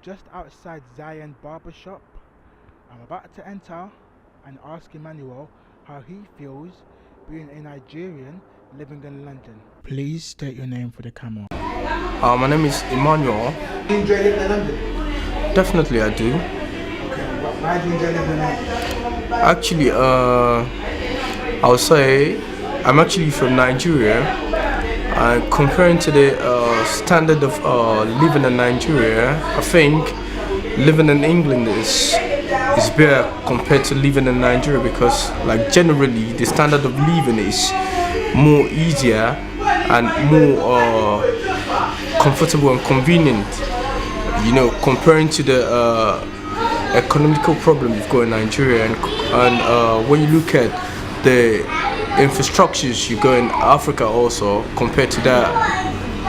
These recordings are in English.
just outside Zion Barber Shop. I'm about to enter and ask Emmanuel how he feels being a Nigerian living in London. Please state your name for the camera. My name is Emmanuel. Do you enjoy living in London? Definitely I do. Why do you enjoy living in London? Actually, I would say I'm actually from Nigeria, and comparing to the standard of living in Nigeria, I think living in England is better compared to living in Nigeria, because like generally the standard of living is more easier and more comfortable and convenient, you know, comparing to the economical problem you've got in Nigeria, and when you look at the infrastructures you got in Africa also compared to that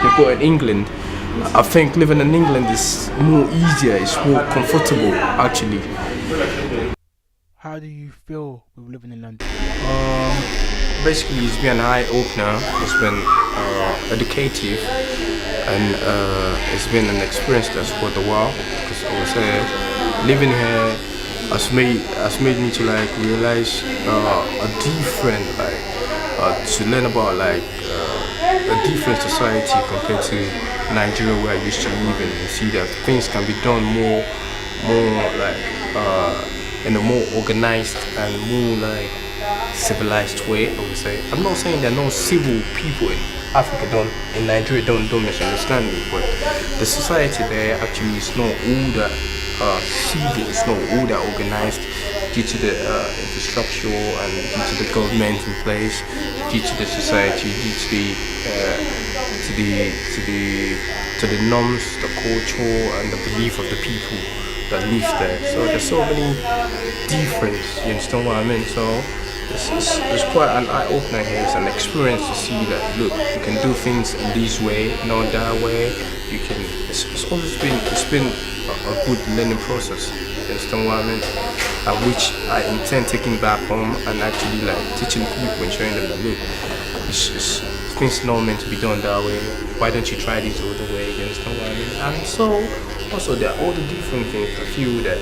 you've got in England, I think living in England is more easier, it's more comfortable actually. How do you feel with living in London? Basically it's been an eye-opener, it's been educative, and it's been an experience that's worth the while, because I would say living here has made me to like realize a different to learn about like a different society compared to Nigeria where I used to live in, and see that things can be done more like in a more organized and more like civilized way, I would say. I'm not saying there are no civil people in Africa in Nigeria, don't misunderstand me, but the society there actually is not all that civil, it's not all that organized due to the infrastructure and due to the government in place, due to the society, due to the norms, the culture and the belief of the people that live there. So there's so many difference, you understand what I mean? So it's quite an eye-opener here. It's an experience to see that, look, you can do things in this way, not that way. You can. It's been a good learning process. You understand what I mean? Which I intend taking back home and actually like teaching people and showing them that, look, things not meant to be done that way. Why don't you try this other way? You understand what I mean? And so also there are all the different things I feel that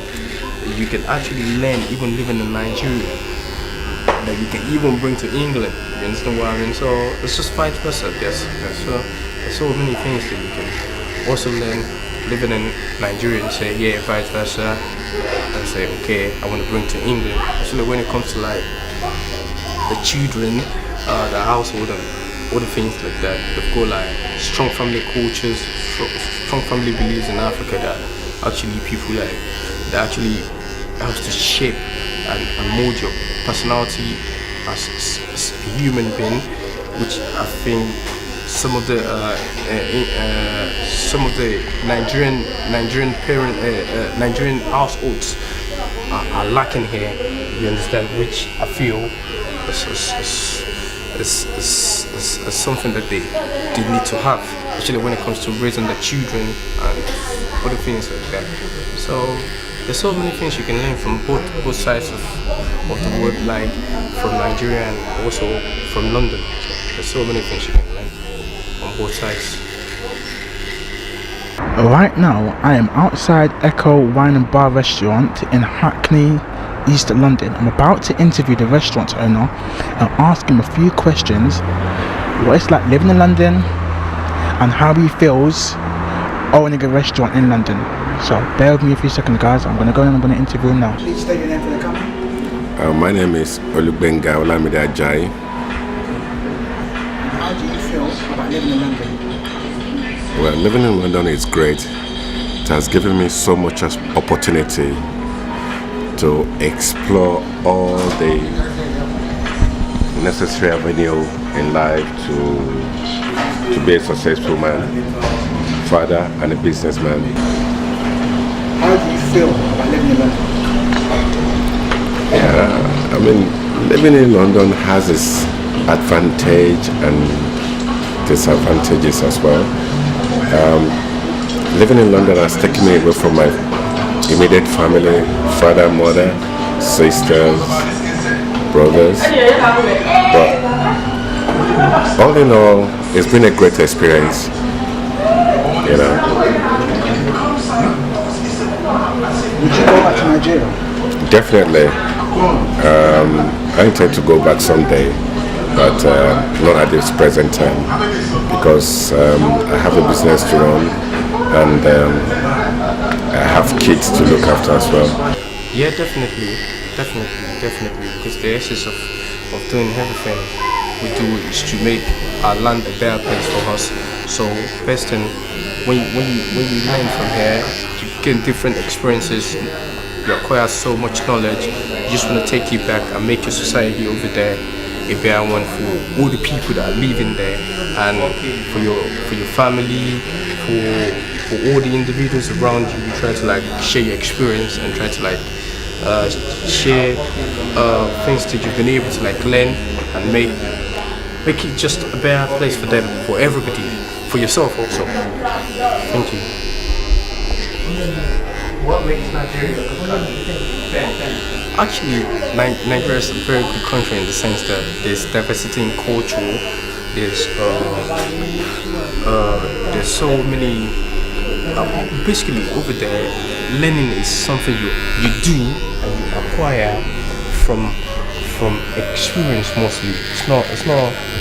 you can actually learn even living in Nigeria, that you can even bring to England. You understand what I mean? So it's just vice versa. There's so many things that you can also learn living in Nigeria and say, yeah, vice versa, and say, okay, I want to bring to England. Actually, when it comes to like the children, the household, and all the things like that, they've got like strong family cultures, strong family beliefs in Africa that actually people like, that actually helps to shape and mold your personality as a human being, which I think some of the Nigerian households are lacking here. You understand? Which I feel is something that they need to have, especially when it comes to raising the children and other things like that. So there's so many things you can learn from both sides of the world, like from Nigeria and also from London. So there's so many things you can learn on both sides. Right now, I am outside Echo Wine and Bar Restaurant in Hackney, East London. I'm about to interview the restaurant owner and ask him a few questions. What it's like living in London and how he feels owning a restaurant in London. So bear with me a few seconds, guys. I'm going to go and I'm going to interview him now. Please state your name for the camera. My name is Workkk Olamide Ajayi. How do you feel about living in London? Well, living in London is great. It has given me so much opportunity to explore all the necessary avenue in life to be a successful man, father, and a businessman. How do you feel about living in London? Yeah, I mean, living in London has its advantage and disadvantages as well. Living in London has taken me away from my immediate family, father, mother, sisters, brothers. But all in all, it's been a great experience. You know. go back to Nigeria? Definitely. I intend to go back someday, but not at this present time, because I have a business to run, and I have kids to look after as well. Yeah, definitely, because the essence of doing everything we do is to make our land a better place for us. So best thing, when you learn from here, you gain different experiences, you acquire so much knowledge, you just want to take it back and make your society over there a better one for all the people that are living there, and for your family, for all the individuals around you. You try to like share your experience and try to like share things that you've been able to like learn and make it just a better place for them, for everybody, for yourself also. Thank you. What makes Nigeria a good country? Actually, Nigeria is a very good country in the sense that there's diversity in culture. There's so many. Basically, over there, learning is something you do and you acquire from experience mostly. It's not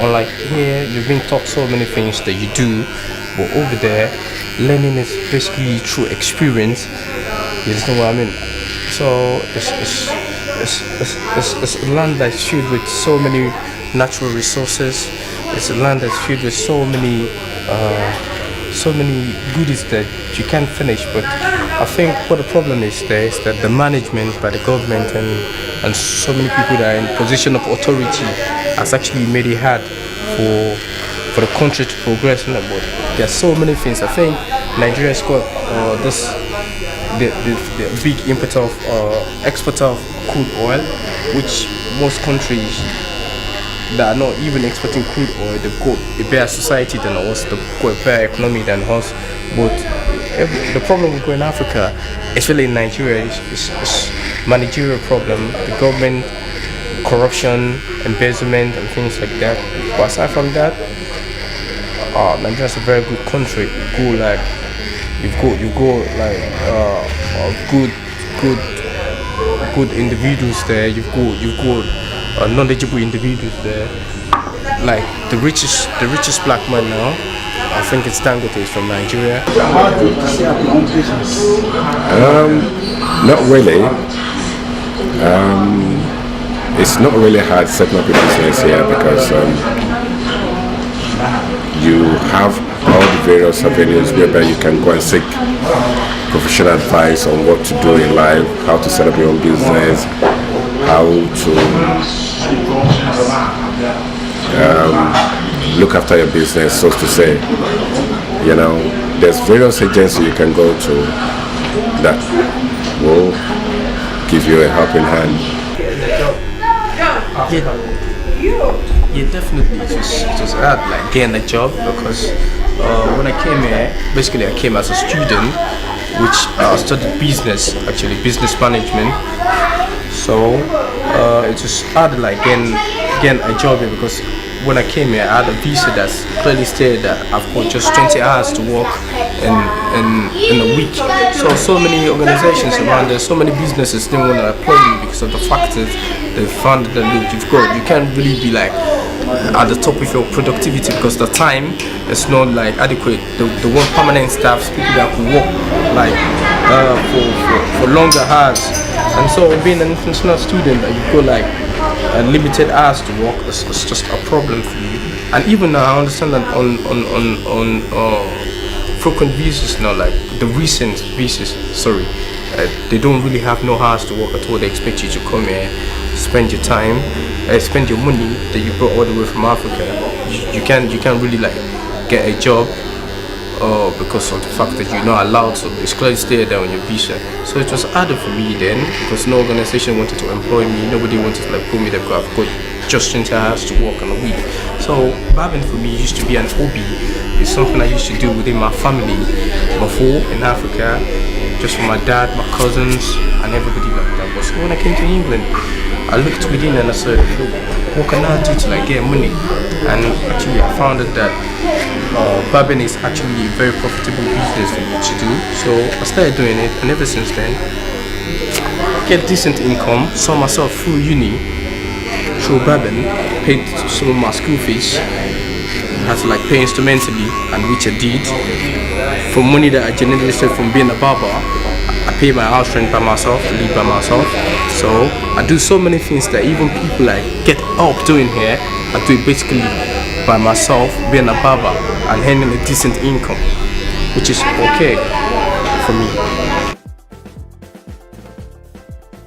unlike here. You've been taught so many things that you do, but over there, learning is basically through experience. You understand what I mean? So it's a land that's filled with so many natural resources. It's a land that's filled with so many goodies that you can't finish. But I think what the problem is there is that the management by the government and so many people that are in position of authority has actually made it hard for the country to progress. But there's so many things. I think Nigeria's got the big exporter of crude oil, which most countries that are not even exporting crude oil, they've got a better society than us, they've got a better economy than us. But the problem we got in Africa, especially in Nigeria, is managerial problem, the government, corruption, embezzlement, and things like that. But aside from that, Nigeria is a very good country. You've got good individuals there. You've got knowledgeable individuals there. Like the richest black man now, I think it's Dangote, is from Nigeria. How do you set up your own business? Not really. It's not really hard setting up a business here because you have all the various avenues whereby you can go and seek professional advice on what to do in life, how to set up your own business, how to look after your business, so to say. You know, there's various agencies you can go to that will give you a helping hand. Yeah, definitely. It was hard, like getting a job, because when I came here, basically I came as a student, which studied business management. So it was hard, like getting a job here, because when I came here, I had a visa that's clearly stated that I've got just 20 hours to work in a week. So many organizations around there, so many businesses didn't want to employ me because of the fact that they found that look, you can't really be like at the top of your productivity, because the time is not like adequate. They want permanent staff, people that could work like for longer hours. And so being an international student, you've got like limited hours to work, it's just a problem for you. And even now I understand that on frequent visas now, like the recent visas, they don't really have no hours to work at all. They expect you to come here, spend your time, spend your money that you brought all the way from Africa. You can't really like get a job because of the fact that you're not allowed to. It's clearly stated there on your visa. So it was harder for me then, because no organization wanted to employ me. Nobody wanted to like put me there, because I've got just 20 hours to work in a week. So barbing for me used to be an hobby. It's something I used to do within my family before in Africa, just for my dad, my cousins, and everybody like that. But so when I came to England, I looked within and I said, look, what can I do to like get money? And actually I found out that barbing is actually a very profitable business for me to do. So I started doing it, and ever since then get decent income, saw myself through uni, through Brabant, paid some of my school fees, had to like pay instrumentally and which I did. For money that I generated from being a barber, I pay my house rent by myself, live by myself. So I do so many things that even people like get up doing here, I do it basically by myself, being a barber and earning a decent income, which is okay for me.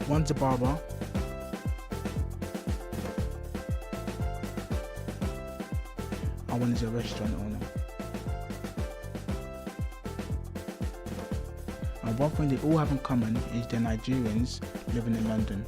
One's a barber, and one is a restaurant owner. And one thing they all have in common is they're Nigerians living in London.